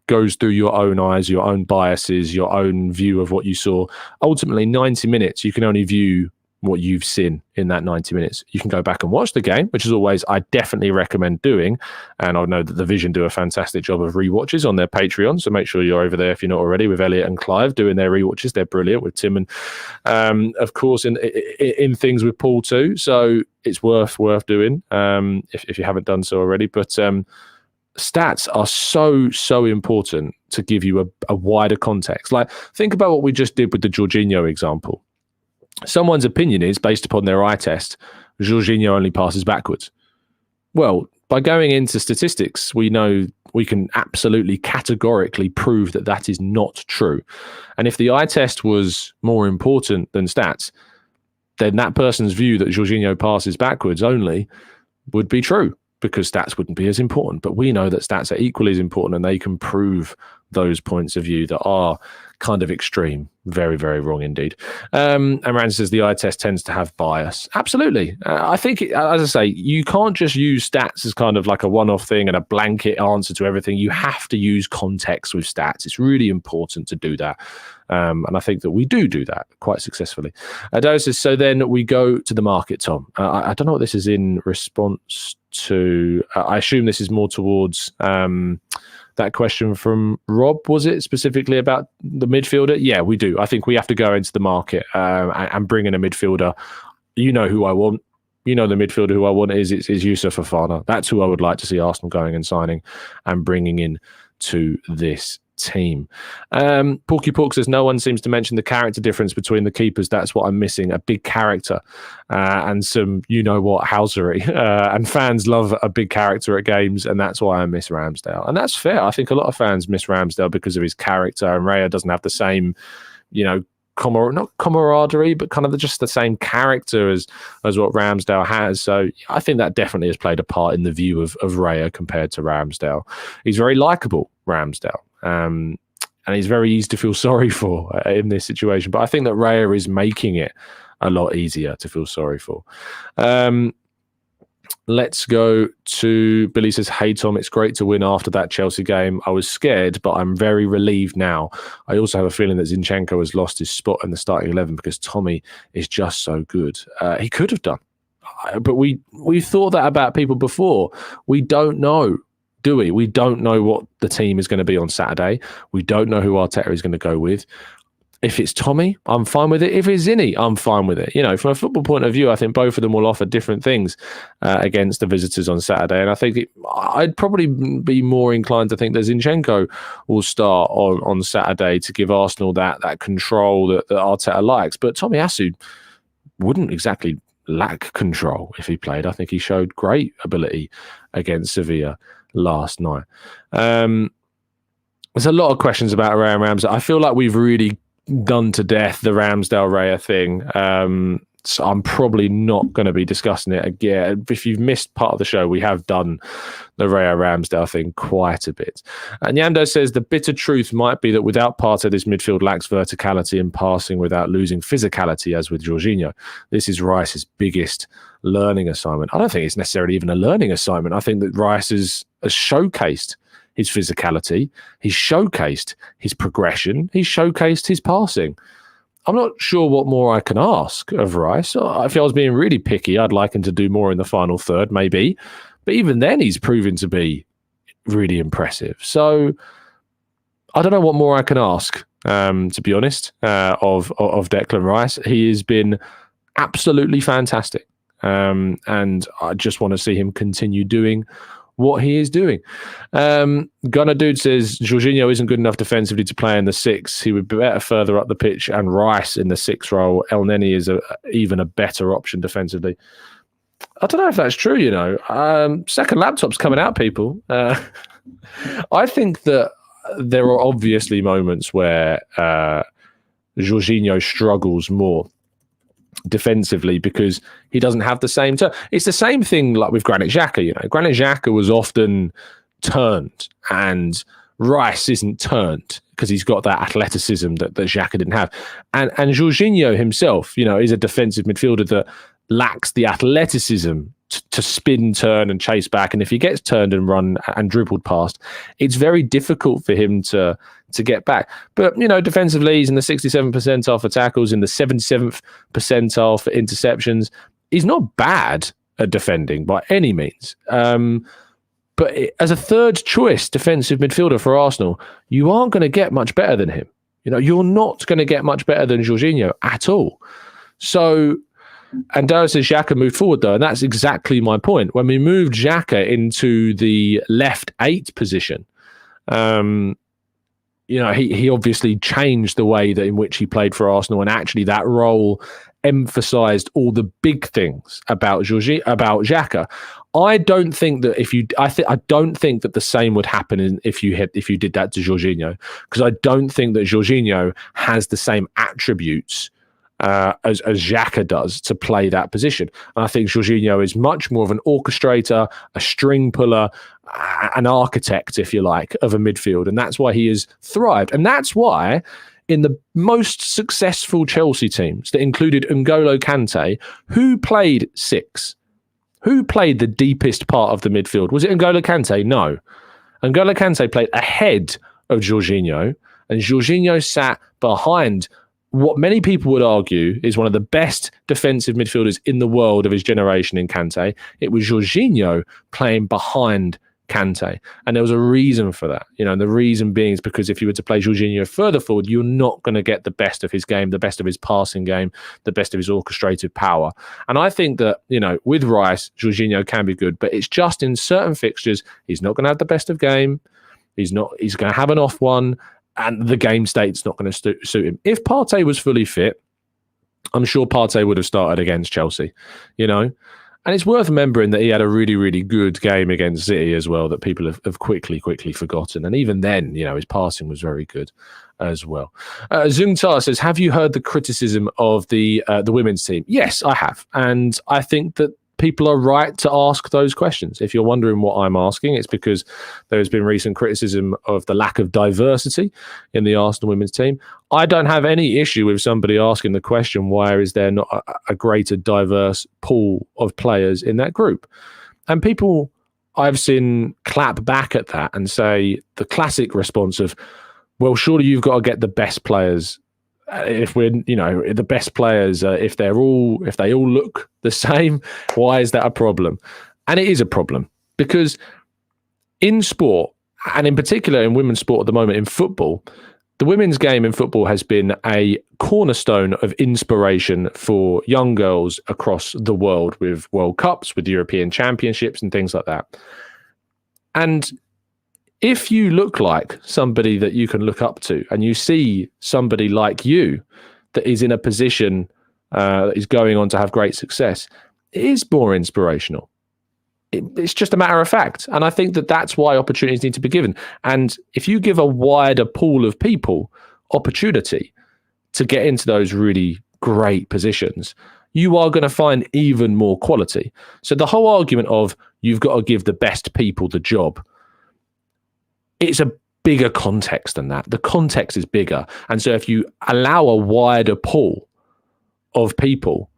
goes through your own eyes, your own biases, your own view of what you saw. Ultimately, 90 minutes, you can only view what you've seen in that 90 minutes. You can go back and watch the game, which is always, I definitely recommend doing. And I know that the Vision do a fantastic job of rewatches on their Patreon. So make sure you're over there if you're not already with Elliot and Clive doing their rewatches. They're brilliant with Tim and of course in things with Paul too. So it's worth doing if you haven't done so already. But stats are so important to give you a wider context. Like, think about what we just did with the Jorginho example. Someone's opinion is, based upon their eye test, Jorginho only passes backwards. Well, by going into statistics, we know we can absolutely categorically prove that that is not true. And if the eye test was more important than stats, then that person's view that Jorginho passes backwards only would be true, because stats wouldn't be as important. But we know that stats are equally as important and they can prove those points of view that are kind of extreme. Very, very wrong indeed. And Rand says the eye test tends to have bias. Absolutely. I think, as I say, you can't just use stats as kind of like a one-off thing and a blanket answer to everything. You have to use context with stats. It's really important to do that. And I think that we do that quite successfully. Ado says, so then we go to the market, Tom. I don't know what this is in response to. I assume this is more towards that question from Rob, was it specifically about the midfielder? Yeah, we do. I think we have to go into the market and bring in a midfielder. You know who I want. You know the midfielder who I want is Yusuf Fofana. That's who I would like to see Arsenal going and signing and bringing in to this team. Porky Pork says no one seems to mention the character difference between the keepers. That's what I'm missing, a big character and some housery, and fans love a big character at games, and that's why I miss Ramsdale. And that's fair. I think a lot of fans miss Ramsdale because of his character, and Raya doesn't have the same not camaraderie, but kind of just the same character as what Ramsdale has. So I think that definitely has played a part in the view of Raya compared to Ramsdale. He's very likable, Ramsdale. And he's very easy to feel sorry for in this situation. But I think that Raya is making it a lot easier to feel sorry for. Let's go to Billy says, hey, Tom, it's great to win after that Chelsea game. I was scared, but I'm very relieved now. I also have a feeling that Zinchenko has lost his spot in the starting 11 because Tommy is just so good. He could have done. But we thought that about people before. We don't know, do we? We don't know what the team is going to be on Saturday. We don't know who Arteta is going to go with. If it's Tommy, I'm fine with it. If it's Zinny, I'm fine with it. From a football point of view, I think both of them will offer different things against the visitors on Saturday. And I think I'd probably be more inclined to think that Zinchenko will start on Saturday to give Arsenal that control that Arteta likes. But Tomiyasu wouldn't exactly lack control if he played. I think he showed great ability against Sevilla last night. There's a lot of questions about Raya Ramsdale. I feel like we've really done to death the Ramsdale Raya thing. So I'm probably not going to be discussing it again. If you've missed part of the show, we have done the Raya Ramsdale thing quite a bit. And Yando says the bitter truth might be that without Partey, this midfield lacks verticality and passing without losing physicality, as with Jorginho. This is Rice's biggest learning assignment. I don't think it's necessarily even a learning assignment. I think that Rice has showcased his physicality, he's showcased his progression, he's showcased his passing. I'm not sure what more I can ask of Rice. If I was being really picky, I'd like him to do more in the final third, maybe. But even then, he's proven to be really impressive. So I don't know what more I can ask, to be honest, of Declan Rice. He has been absolutely fantastic. And I just want to see him continue doing what he is doing. Gunnar Dude says Jorginho isn't good enough defensively to play in the 6. He would be better further up the pitch, and Rice in the 6 role. El Neni is even a better option defensively. I don't know if that's true, Second laptop's coming out, people. I think that there are obviously moments where Jorginho struggles more defensively because he doesn't have the same turn. It's the same thing like with Granit Xhaka, Granit Xhaka was often turned and Rice isn't turned because he's got that athleticism that Xhaka didn't have. And Jorginho himself, is a defensive midfielder that lacks the athleticism to spin, turn and chase back. And if he gets turned and run and dribbled past, it's very difficult for him to get back. But, defensively, he's in the 67th percentile for tackles, in the 77th percentile for interceptions. He's not bad at defending by any means. But as a third choice defensive midfielder for Arsenal, you aren't going to get much better than him. You're not going to get much better than Jorginho at all. So, and Dara says Xhaka moved forward though, and that's exactly my point. When we moved Xhaka into the left 8 position, he obviously changed the way that in which he played for Arsenal, and actually that role emphasised all the big things about Xhaka. I don't think that I don't think that the same would happen if you did that to Jorginho, because I don't think that Jorginho has the same attributes as Xhaka does to play that position. And I think Jorginho is much more of an orchestrator, a string puller, an architect, if you like, of a midfield. And that's why he has thrived. And that's why in the most successful Chelsea teams that included N'Golo Kante, who played 6? Who played the deepest part of the midfield? Was it N'Golo Kante? No. N'Golo Kante played ahead of Jorginho, and Jorginho sat behind what many people would argue is one of the best defensive midfielders in the world of his generation in Kante. It was Jorginho playing behind Kante. And there was a reason for that. And the reason being is because if you were to play Jorginho further forward, you're not going to get the best of his game, the best of his passing game, the best of his orchestrated power. And I think that, with Rice, Jorginho can be good, but it's just in certain fixtures, he's not going to have the best of game. He's going to have an off one. And the game state's not going to suit him. If Partey was fully fit, I'm sure Partey would have started against Chelsea, And it's worth remembering that he had a really, really good game against City as well that people have quickly forgotten. And even then, his passing was very good as well. Zungtar says, have you heard the criticism of the women's team? Yes, I have. And I think that people are right to ask those questions. If you're wondering what I'm asking, it's because there has been recent criticism of the lack of diversity in the Arsenal women's team. I don't have any issue with somebody asking the question, why is there not a greater diverse pool of players in that group? And people I've seen clap back at that and say the classic response of, well, surely you've got to get the best players. If we're, the best players, if they all look the same, why is that a problem? And it is a problem because in sport, and in particular in women's sport at the moment in football, the women's game in football has been a cornerstone of inspiration for young girls across the world with World Cups, with European Championships and things like that. And if you look like somebody that you can look up to and you see somebody like you that is in a position that is going on to have great success, it is more inspirational. It's just a matter of fact. And I think that that's why opportunities need to be given. And if you give a wider pool of people opportunity to get into those really great positions, you are going to find even more quality. So the whole argument of you've got to give the best people the job, it's a bigger context than that. The context is bigger. And so if you allow a wider pool of people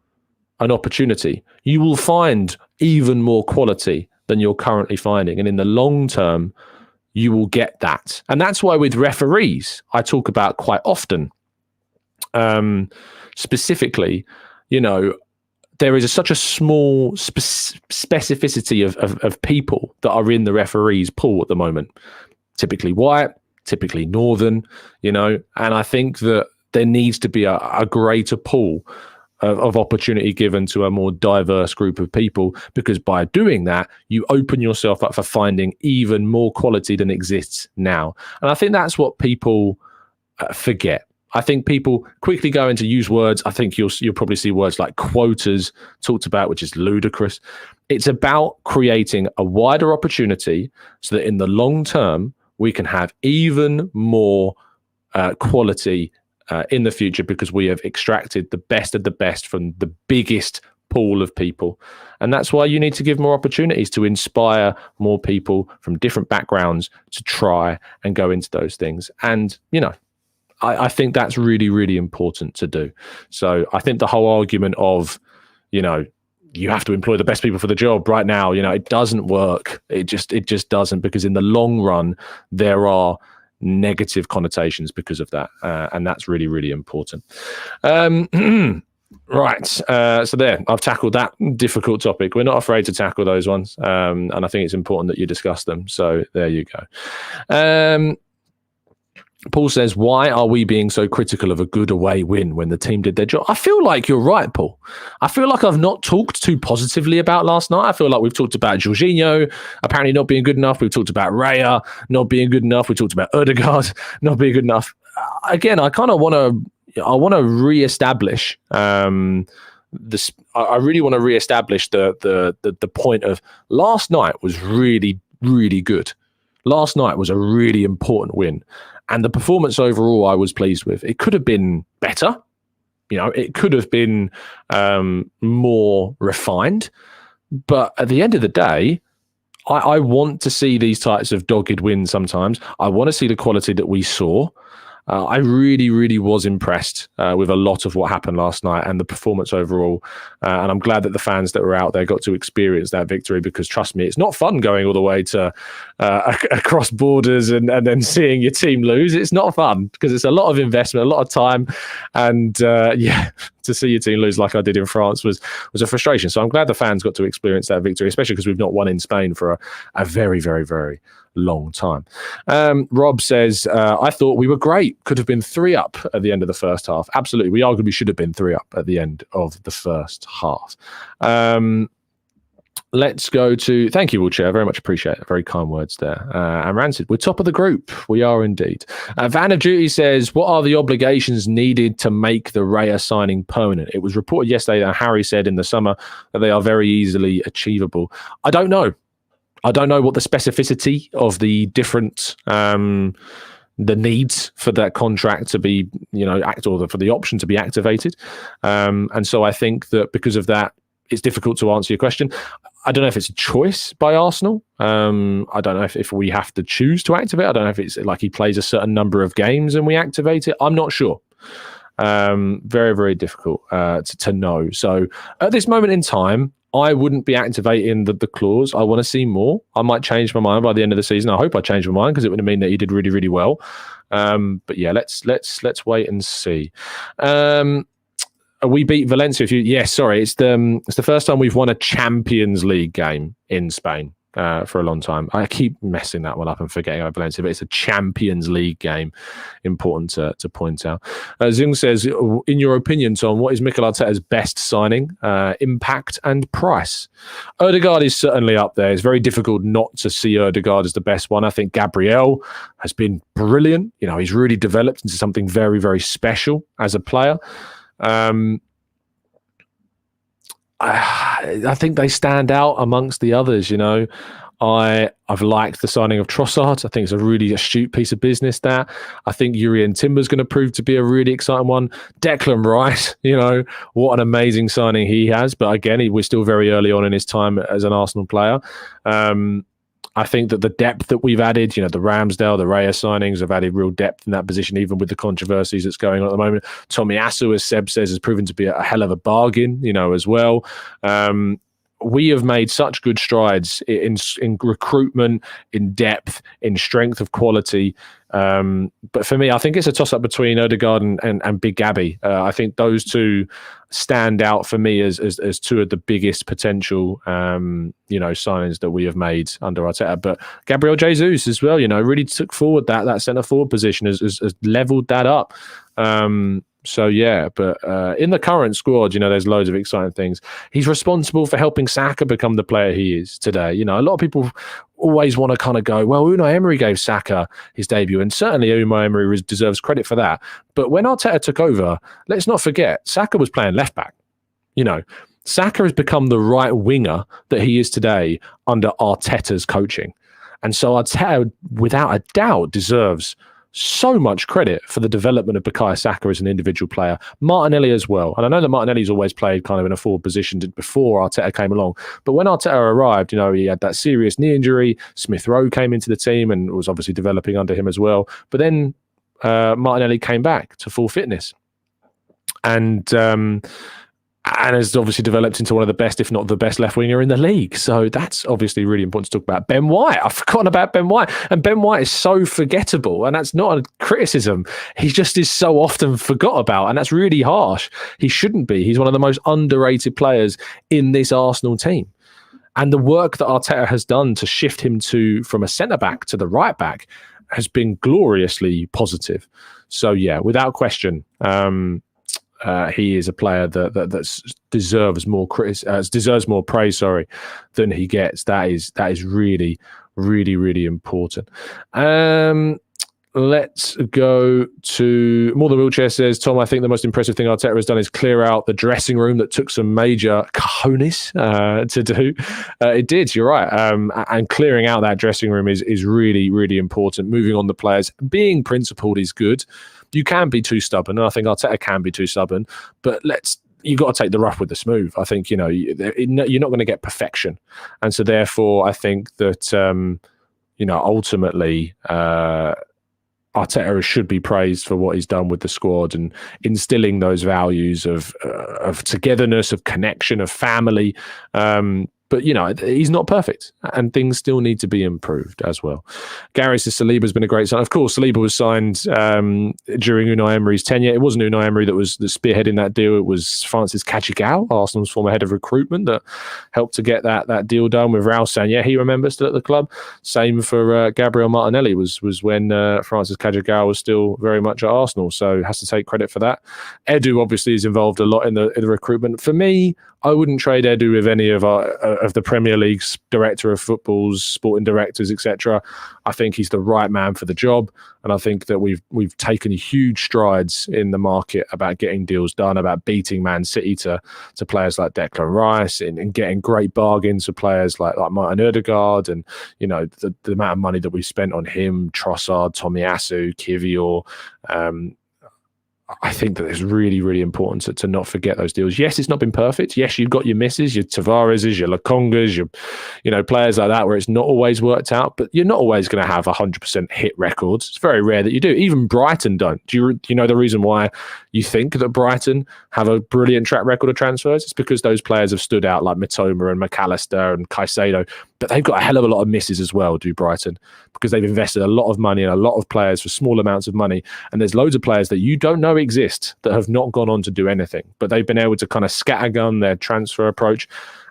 an opportunity, you will find even more quality than you're currently finding. And in the long term, you will get that. And that's why with referees, I talk about quite often, specifically, there is such a small specificity of people that are in the referees pool at the moment. Typically white, typically northern, and I think that there needs to be a greater pool of opportunity given to a more diverse group of people, because by doing that, you open yourself up for finding even more quality than exists now. And I think that's what people forget. I think people quickly go into use words. I think you'll probably see words like quotas talked about, which is ludicrous. It's about creating a wider opportunity so that in the long term, we can have even more quality in the future, because we have extracted the best of the best from the biggest pool of people. And that's why you need to give more opportunities to inspire more people from different backgrounds to try and go into those things. And, I think that's really, really important to do. So I think the whole argument of, you have to employ the best people for the job right now, it doesn't work. It just doesn't, because in the long run, there are negative connotations because of that. And that's really, really important. Right. So there, I've tackled that difficult topic. We're not afraid to tackle those ones. And I think it's important that you discuss them. So there you go. Paul says, why are we being so critical of a good away win when the team did their job? I feel like you're right, Paul. I feel like I've not talked too positively about last night. I feel like we've talked about Jorginho apparently not being good enough. We've talked about Raya not being good enough. We talked about Odegaard not being good enough. Again, I kind of want to reestablish this. I really want to reestablish the point of last night was really, really good. Last night was a really important win. And the performance overall, I was pleased with. It could have been better. it could have been more refined. But at the end of the day, I want to see these types of dogged wins sometimes. I want to see the quality that we saw. I really, really was impressed with a lot of what happened last night and the performance overall. And I'm glad that the fans that were out there got to experience that victory, because trust me, it's not fun going all the way to across borders and then seeing your team lose. It's not fun because it's a lot of investment, a lot of time. And to see your team lose like I did in France was a frustration. So I'm glad the fans got to experience that victory, especially because we've not won in Spain for a very, very, very long time. Rob says, I thought we were great. Could have been 3 up at the end of the first half. Absolutely. We arguably should have been 3 up at the end of the first half. Let's go to, thank you, Wheelchair. Very much appreciate it. Very kind words there. And Rancid, we're top of the group. We are indeed. Van of Duty says, what are the obligations needed to make the Raya signing permanent? It was reported yesterday that Harry said in the summer that they are very easily achievable. I don't know. I don't know what the specificity of the different the needs for that contract to be, or for the option to be activated. And so I think that because of that, it's difficult to answer your question. I don't know if it's a choice by Arsenal. I don't know if we have to choose to activate. I don't know if it's like he plays a certain number of games and we activate it. I'm not sure. Very, very difficult to know. So at this moment in time, I wouldn't be activating the clause. I want to see more. I might change my mind by the end of the season. I hope I change my mind because it would mean that he did really, really well. But yeah, let's wait and see. We beat Valencia. It's the first time we've won a Champions League game in Spain for a long time. I keep messing that one up and forgetting about Valencia, but it's a Champions League game. Important to point out. Zung says, in your opinion, Tom, what is Mikel Arteta's best signing? Impact and price. Ødegaard is certainly up there. It's very difficult not to see Ødegaard as the best one. I think Gabriel has been brilliant. He's really developed into something very, very special as a player. I think they stand out amongst the others. I've liked the signing of Trossard. I think it's a really astute piece of business. That I think Jurrien Timber's going to prove to be a really exciting one. Declan Rice, what an amazing signing he has. But again, we're still very early on in his time as an Arsenal player. I think that the depth that we've added, the Ramsdale, the Raya signings have added real depth in that position, even with the controversies that's going on at the moment. Tomiyasu, as Seb says, has proven to be a hell of a bargain, as well. We have made such good strides in recruitment, in depth, in strength of quality. But for me, I think it's a toss-up between Ødegaard and Big Gabby. I think those two stand out for me as two of the biggest potential, signings that we have made under Arteta. But Gabriel Jesus as well, really took forward that centre-forward position, has leveled that up. So yeah, but in the current squad, there's loads of exciting things. He's responsible for helping Saka become the player he is today. A lot of people always want to kind of go, well, Unai Emery gave Saka his debut, and certainly Unai Emery deserves credit for that. But when Arteta took over, let's not forget, Saka was playing left back. Saka has become the right winger that he is today under Arteta's coaching. And so Arteta, without a doubt, deserves so much credit for the development of Bukayo Saka as an individual player. Martinelli as well. And I know that Martinelli's always played kind of in a forward position before Arteta came along. But when Arteta arrived, he had that serious knee injury. Smith Rowe came into the team and was obviously developing under him as well. But then Martinelli came back to full fitness. And has obviously developed into one of the best, if not the best, left winger in the league. So that's obviously really important to talk about. Ben White, I've forgotten about Ben White. And Ben White is so forgettable. And that's not a criticism. He just is so often forgot about. And that's really harsh. He shouldn't be. He's one of the most underrated players in this Arsenal team. And the work that Arteta has done to shift him from a centre-back to the right-back has been gloriously positive. So yeah, without question, he is a player that deserves more praise, than he gets. That is really, really, really important. Let's go to More Than Wheelchair says, Tom, I think the most impressive thing Arteta has done is clear out the dressing room that took some major cojones to do. It did, you're right. And clearing out that dressing room is really, really important. Moving on the players. Being principled is good. you can be too stubborn, and I think Arteta can be too stubborn, but you've got to take the rough with the smooth. I think, you're not going to get perfection. And so therefore, I think that, ultimately, Arteta should be praised for what he's done with the squad and instilling those values of togetherness, of connection, of family. But, he's not perfect, and things still need to be improved as well. Gary says Saliba's been a great sign. Of course, Saliba was signed during Unai Emery's tenure. It wasn't Unai Emery that was spearheading that deal. It was Francis Cagigao, Arsenal's former head of recruitment, that helped to get that deal done with Raul Sanllehi, he remembers, still at the club. Same for Gabriel Martinelli, was when Francis Cagigao was still very much at Arsenal, so has to take credit for that. Edu obviously is involved a lot in the recruitment. For me, I wouldn't trade Edu with any of the Premier League's director of footballs, sporting directors, etc. I think he's the right man for the job, and I think that we've taken huge strides in the market about getting deals done, about beating Man City to players like Declan Rice, and getting great bargains for players like Martin Odegaard, and the amount of money that we've spent on him, Trossard, Tomiyasu, Kivior. I think that it's really, really important to not forget those deals. Yes, it's not been perfect. Yes, you've got your misses, your Tavareses, your Lokongas, your players like that where it's not always worked out, but you're not always going to have 100% hit records. It's very rare that you do. Even Brighton don't. Do you know the reason why you think that Brighton have a brilliant track record of transfers? It's because those players have stood out, like Mitoma and McAllister and Caicedo, but they've got a hell of a lot of misses as well, do Brighton, because they've invested a lot of money and a lot of players for small amounts of money. And there's loads of players that you don't know exist that have not gone on to do anything, but they've been able to kind of scattergun their transfer approach,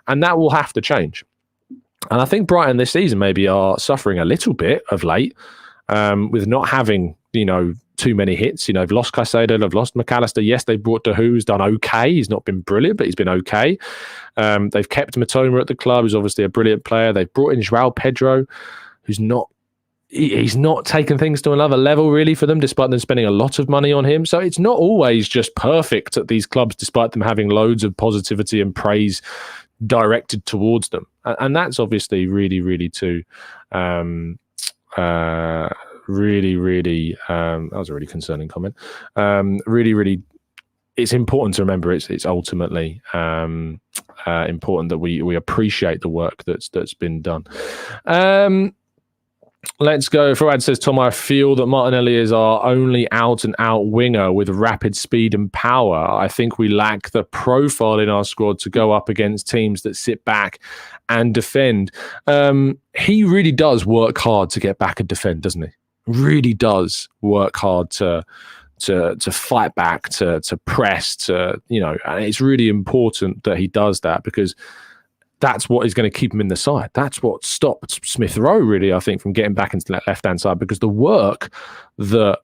and that will have to change. And I think Brighton this season maybe are suffering a little bit of late with not having, too many hits. They've lost Caicedo, they've lost McAllister. Yes, they've brought Dahoud, who's done okay. He's not been brilliant, but he's been okay. They've kept Mitoma at the club, who's obviously a brilliant player. They've brought in João Pedro, who's he's not taken things to another level really for them, despite them spending a lot of money on him. So it's not always just perfect at these clubs, despite them having loads of positivity and praise directed towards them. And that's obviously really, really really, that was a really concerning comment. Really, really, it's important to remember it's ultimately important that we appreciate the work that's been done. Let's go. Fuad says, Tom, I feel that Martinelli is our only out-and-out winger with rapid speed and power. I think we lack the profile in our squad to go up against teams that sit back and defend. He really does work hard to get back and defend, doesn't he? Really does work hard to fight back, to press, and it's really important that he does that, because that's what is going to keep him in the side. That's what stopped Smith Rowe, really, I think, from getting back into that left-hand side, because the work that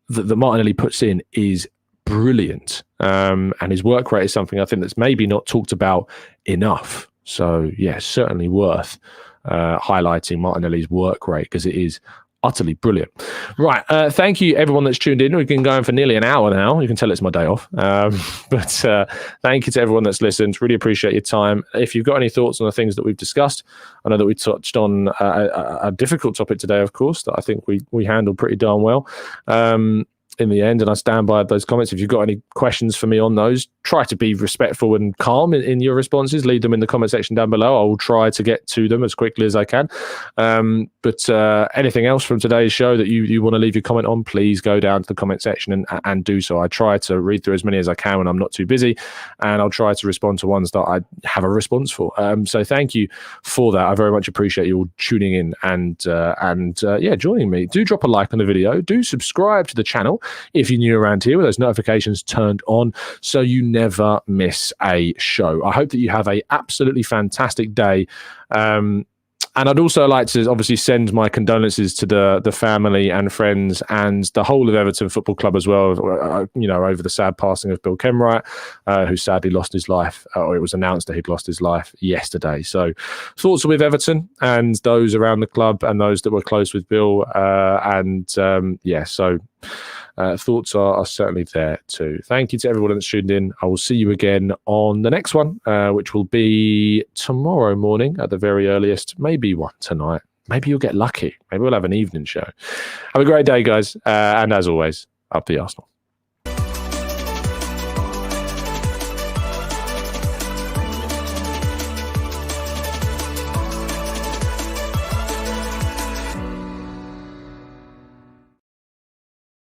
Martinelli puts in is brilliant. And his work rate is something I think that's maybe not talked about enough. So, yeah, certainly worth highlighting Martinelli's work rate, because it is utterly brilliant. Right. Thank you, everyone that's tuned in. We've been going for nearly an hour now. You can tell it's my day off. But thank you to everyone that's listened. Really appreciate your time. If you've got any thoughts on the things that we've discussed, I know that we touched on a difficult topic today, of course, that I think we handled pretty darn well in the end, and I stand by those comments. If you've got any questions for me on those, try to be respectful and calm in your responses. Leave them in the comment section down below. I will try to get to them as quickly as I can. But anything else from today's show that you want to leave your comment on, please go down to the comment section and do so. I try to read through as many as I can when I'm not too busy, and I'll try to respond to ones that I have a response for. So thank you for that. I very much appreciate you all tuning in and joining me. Do drop a like on the video. Do subscribe to the channel if you're new around here, with those notifications turned on, so you never miss a show. I hope that you have a absolutely fantastic day. And I'd also like to obviously send my condolences to the family and friends and the whole of Everton Football Club as well, over the sad passing of Bill Kenwright, who sadly lost his life, or it was announced that he'd lost his life yesterday. So thoughts are with Everton and those around the club and those that were close with Bill. Thoughts are certainly there too. Thank you to everyone that's tuned in. I will see you again on the next one, which will be tomorrow morning at the very earliest. Maybe one tonight. Maybe you'll get lucky. Maybe we'll have an evening show. Have a great day, guys. And as always, up the Arsenal.